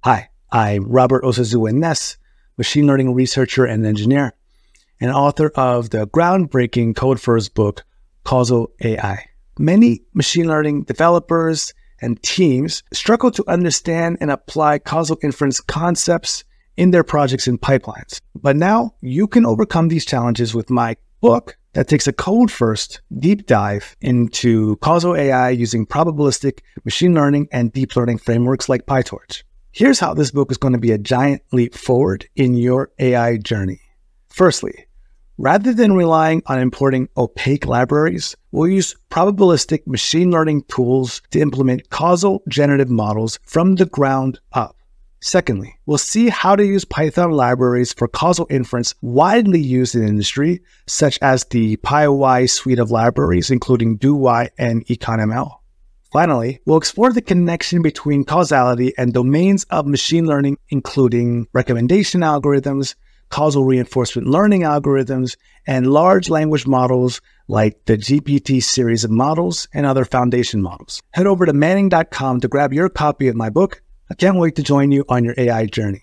Hi, I'm Robert Osazuwa-Ness, machine learning researcher and engineer, and author of the groundbreaking code-first book, Causal AI. Many machine learning developers and teams struggle to understand and apply causal inference concepts in their projects and pipelines. But now you can overcome these challenges with my book that takes a code-first deep dive into causal AI using probabilistic machine learning and deep learning frameworks like PyTorch. Here's how this book is going to be a giant leap forward in your AI journey. Firstly, rather than relying on importing opaque libraries, we'll use probabilistic machine learning tools to implement causal generative models from the ground up. Secondly, we'll see how to use Python libraries for causal inference widely used in industry, such as the PyY suite of libraries, including DoY and EconML. Finally, we'll explore the connection between causality and domains of machine learning, including recommendation algorithms, causal reinforcement learning algorithms, and large language models like the GPT series of models and other foundation models. Head over to Manning.com to grab your copy of my book. I can't wait to join you on your AI journey.